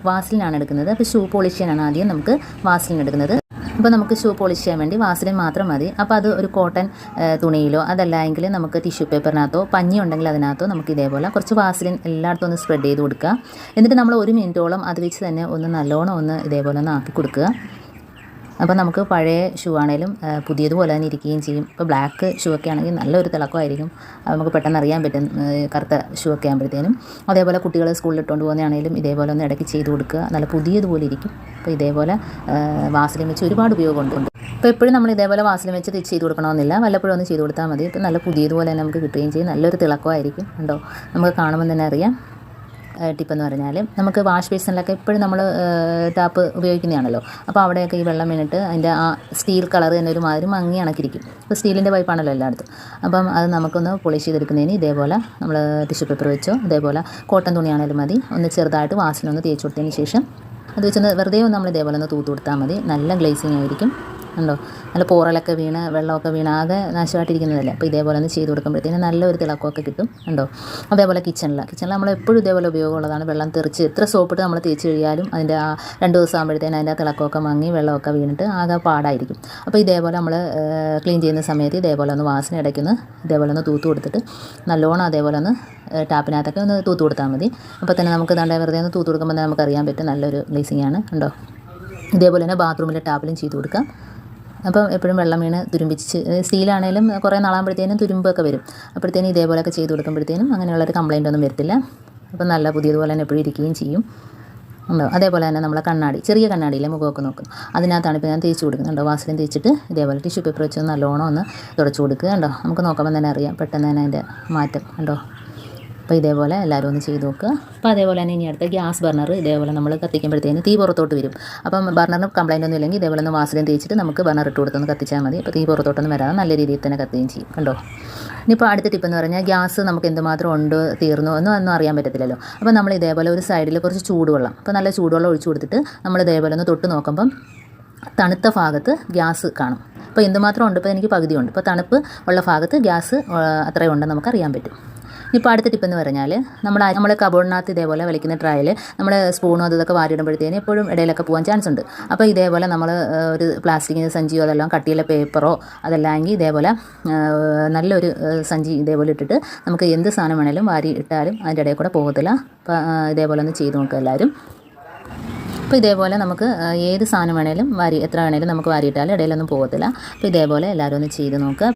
വാസലിനാണ് എടുക്കുന്നത്. അപ്പോൾ shoe polish ചെയ്യാനാണ് ആദ്യം നമുക്ക് വാസലിൻ എടുക്കുന്നത്. അപ്പോൾ നമുക്ക് ഷൂ പോളിഷ് ചെയ്യാൻ വേണ്ടി വാസലിൻ മാത്രം മതി. അപ്പോൾ അത് ഒരു കോട്ടൺ തുണിയിലോ അതല്ല എങ്കിൽ നമുക്ക് ടിഷ്യൂ പേപ്പറിനകത്തോ പഞ്ഞി ഉണ്ടെങ്കിൽ അതിനകത്തോ നമുക്ക് ഇതേപോലെ കുറച്ച് വാസലിൻ എല്ലായിടത്തും ഒന്ന് സ്പ്രെഡ് ചെയ്ത് കൊടുക്കുക. എന്നിട്ട് നമ്മൾ 1 മിനിറ്റോളം അത് വെച്ച് തന്നെ ഒന്ന് നല്ലോണം ഒന്ന് ഇതേപോലെ ഒന്ന് ആക്കി കൊടുക്കുക. അപ്പോൾ നമുക്ക് പഴയ ഷൂ ആണെങ്കിലും പുതിയതുപോലെ തന്നെ ഇരിക്കുകയും ചെയ്യും. ഇപ്പോൾ ബ്ലാക്ക് ഷൂ ഒക്കെ ആണെങ്കിൽ നല്ലൊരു തിളക്കമായിരിക്കും. അത് നമുക്ക് പെട്ടെന്ന് അറിയാൻ പറ്റും കറുത്ത ഷൂ ഒക്കെ ആകുമ്പോഴത്തേനും. അതേപോലെ കുട്ടികൾ സ്കൂളിൽ ഇട്ടുകൊണ്ട് പോകുന്നതാണെങ്കിലും ഇതേപോലെ ഒന്ന് ഇടയ്ക്ക് ചെയ്ത് കൊടുക്കുക. നല്ല പുതിയതുപോലെ ഇരിക്കും. അപ്പോൾ ഇതേപോലെ വാസലിൻ വെച്ച് ഒരുപാട് ഉപയോഗമുണ്ട്. അപ്പോൾ എപ്പോഴും നമ്മൾ ഇതേപോലെ വാസലിൻ വെച്ച് ചെയ്ത് കൊടുക്കണമെന്നില്ല, വല്ലപ്പോഴും ഒന്ന് ചെയ്ത് കൊടുത്താൽ മതി. ഇപ്പോൾ നല്ല പുതിയതുപോലെ തന്നെ നമുക്ക് കിട്ടുകയും ചെയ്യും. നല്ലൊരു തിളക്കമായിരിക്കും. കണ്ടോ, നമുക്ക് കാണുമ്പോൾ തന്നെ അറിയാം. ടിപ്പെന്ന് പറഞ്ഞാൽ നമുക്ക് വാഷ് ബേസിനിലൊക്കെ എപ്പോഴും നമ്മൾ ടാപ്പ് ഉപയോഗിക്കുന്നതാണല്ലോ. അപ്പോൾ അവിടെയൊക്കെ ഈ വെള്ളം വീണിട്ട് അതിൻ്റെ ആ സ്റ്റീൽ കളർ തന്നെ ഒരു മാതിരി മങ്ങി കണക്കിരിക്കും. ഇപ്പോൾ സ്റ്റീലിൻ്റെ പൈപ്പാണല്ലോ എല്ലായിടത്തും. അപ്പം അത് നമുക്കൊന്ന് പോളിഷ് ചെയ്തെടുക്കുന്നതിന് ഇതേപോലെ നമ്മൾ ടിഷ്യൂ പേപ്പർ വെച്ചോ അതേപോലെ കോട്ടൺ തുണിയാണെങ്കിലും മതി, ഒന്ന് ചെറുതായിട്ട് വാസലിനൊന്ന് തേച്ച് കൊടുത്തതിന് ശേഷം അത് വെച്ചൊന്ന് വെറുതെ ഒന്ന് നമ്മൾ ഇതേപോലെ ഒന്ന് തൂത്ത് കൊടുത്താൽ മതി. നല്ല ഗ്ലേസിങ് ആയിരിക്കും. ഉണ്ടോ, നല്ല പോറലൊക്കെ വീണ് വെള്ളമൊക്കെ വീണ് ആകെ നാശമായിട്ടിരിക്കുന്നതല്ലേ. അപ്പോൾ ഇതേപോലെ ഒന്ന് ചെയ്ത് കൊടുക്കുമ്പോഴത്തേന് നല്ലൊരു തിളക്കമൊക്കെ കിട്ടും. ഉണ്ടോ, അതേപോലെ കിച്ചണിൽ നമ്മൾ എപ്പോഴും ഇതേപോലെ ഉപയോഗമുള്ളതാണ്. വെള്ളം തെറിച്ച് എത്ര സോപ്പിട്ട് നമ്മൾ തേച്ച് കഴിയാലും അതിൻ്റെ ആ 2 ദിവസം ആകുമ്പോഴത്തേന് അതിൻ്റെ തിളക്കമൊക്കെ മങ്ങി വെള്ളമൊക്കെ വീണിട്ട് ആകെ പാടായിരിക്കും. അപ്പോൾ ഇതേപോലെ നമ്മൾ ക്ലീൻ ചെയ്യുന്ന സമയത്ത് ഇതേപോലെ ഒന്ന് വാസന ഇടയ്ക്കൊന്ന് ഇതേപോലെ ഒന്ന് തൂത്ത് കൊടുത്തിട്ട് നല്ലോണം അതേപോലെ ഒന്ന് ടാപ്പിനകത്തൊക്കെ ഒന്ന് തൂത്ത് കൊടുത്താൽ മതി. അപ്പോൾ തന്നെ നമുക്ക് വെറുതെ ഒന്ന് തൂത്ത് കൊടുക്കുമ്പോൾ തന്നെ നമുക്കറിയാൻ പറ്റും നല്ലൊരു ഗ്ലേസിങ് ആണ്. ഉണ്ടോ, ഇതേപോലെ തന്നെ ബാത്റൂമിലെ ടാപ്പിലും ചെയ്ത് കൊടുക്കാം. അപ്പം എപ്പോഴും വെള്ളം വീണ് തുരുമ്പിച്ച് സ്റ്റീലാണെങ്കിലും കുറേ നാളാകുമ്പോഴത്തേനും തുരുമ്പൊക്കെ വരും. അപ്പോഴത്തേനും ഇതേപോലെയൊക്കെ ചെയ്ത് കൊടുക്കുമ്പോഴത്തേനും അങ്ങനെയുള്ളൊരു കംപ്ലയിൻ്റ് ഒന്നും വരത്തില്ല. അപ്പം നല്ല പുതിയതുപോലെ തന്നെ എപ്പോഴും ഇരിക്കുകയും ചെയ്യും. ഉണ്ടോ, അതേപോലെ തന്നെ നമ്മളെ കണ്ണാടി, ചെറിയ കണ്ണാടിയിലെ മുഖമൊക്കെ നോക്കും, അതിനകത്താണ് ഇപ്പോൾ ഞാൻ തേച്ച് കൊടുക്കുന്നുണ്ടോ. വാസലിൻ തേച്ചിട്ട് ഇതേപോലെ ടിഷ്യൂ പേപ്പർ വെച്ച് നല്ലോണം ഒന്ന് തുടച്ച് കൊടുക്കുക. കണ്ടോ, നമുക്ക് നോക്കുമ്പോൾ തന്നെ അറിയാം പെട്ടെന്ന് തന്നെ അതിൻ്റെ മാറ്റം. കണ്ടോ, അപ്പോൾ ഇതേപോലെ എല്ലാവരും ഒന്ന് ചെയ്ത് നോക്കുക. അപ്പോൾ അതേപോലെ തന്നെ ഇനി അടുത്ത ഗ്യാസ് ബർണർ ഇതേപോലെ നമ്മൾ കത്തിക്കുമ്പോഴത്തേന് തീ പുറത്തോട്ട് വരും. അപ്പം ബർണറിന് കംപ്ലയിൻ്റ് ഒന്നും ഇല്ലെങ്കിൽ ഇതേപോലെ ഒന്ന് വാസലിൻ തേച്ചിട്ട് നമുക്ക് ബർണർ ഇട്ട് കൊടുത്തൊന്ന് കത്തിച്ചാൽ മതി. അപ്പോൾ തീ പുറത്തോട്ടൊന്നും വരാതെ നല്ല രീതിയിൽ തന്നെ കത്തുകയും ചെയ്യും. കണ്ടോ, ഇനിയിപ്പോൾ അടുത്ത ടിപ്പെന്ന് പറഞ്ഞാൽ ഗ്യാസ് നമുക്ക് എന്തുമാത്രം ഉണ്ട് തീർന്നു ഒന്നും അറിയാൻ പറ്റത്തില്ലല്ലോ. അപ്പോൾ നമ്മൾ ഇതേപോലെ ഒരു സൈഡിൽ കുറച്ച് ചൂടുവെള്ളം, അപ്പോൾ നല്ല ചൂടുവെള്ളം ഒഴിച്ചു കൊടുത്തിട്ട് നമ്മൾ ഇതേപോലെ ഒന്ന് തൊട്ട് നോക്കുമ്പം തണുത്ത ഭാഗത്ത് ഗ്യാസ് കാണും. അപ്പോൾ എന്തുമാത്രം ഉണ്ട്, ഇപ്പോൾ എനിക്ക് പകുതി ഉണ്ട്. ഇപ്പോൾ തണുപ്പ് ഉള്ള ഭാഗത്ത് ഗ്യാസ് അത്രയും ഉണ്ടെന്ന് നമുക്ക് അറിയാൻ പറ്റും. ഇപ്പോൾ അടുത്ത ടിപ്പെന്ന് പറഞ്ഞാൽ നമ്മൾ കബോർഡിനകത്ത് ഇതേപോലെ വലിക്കുന്ന ട്രയൽ നമ്മൾ സ്പൂണും അതൊക്കെ വാരിയിടുമ്പോഴത്തേന് എപ്പോഴും ഇടയിലൊക്കെ പോകാൻ ചാൻസ് ഉണ്ട്. അപ്പോൾ ഇതേപോലെ നമ്മൾ ഒരു പ്ലാസ്റ്റിക്കിൻ്റെ സഞ്ചിയോ അതെല്ലാം കട്ടിയുള്ള പേപ്പറോ അതല്ലെങ്കിൽ ഇതേപോലെ നല്ലൊരു സഞ്ചി ഇതേപോലെ ഇട്ടിട്ട് നമുക്ക് എന്ത് സാധനം വേണേലും വാരി ഇട്ടാലും അതിൻ്റെ ഇടയിൽ കൂടെ പോകത്തില്ല. അപ്പോൾ ഇതേപോലെ ഒന്ന് ചെയ്ത് നോക്കുക എല്ലാവരും. അപ്പോൾ ഇതേപോലെ നമുക്ക് ഏത് സാധനം വേണേലും എത്ര വേണേലും നമുക്ക് വാരിയിട്ടാലും ഇടയിലൊന്നും പോകത്തില്ല. അപ്പോൾ ഇതേപോലെ എല്ലാവരും ഒന്ന് ചെയ്ത് നോക്കുക.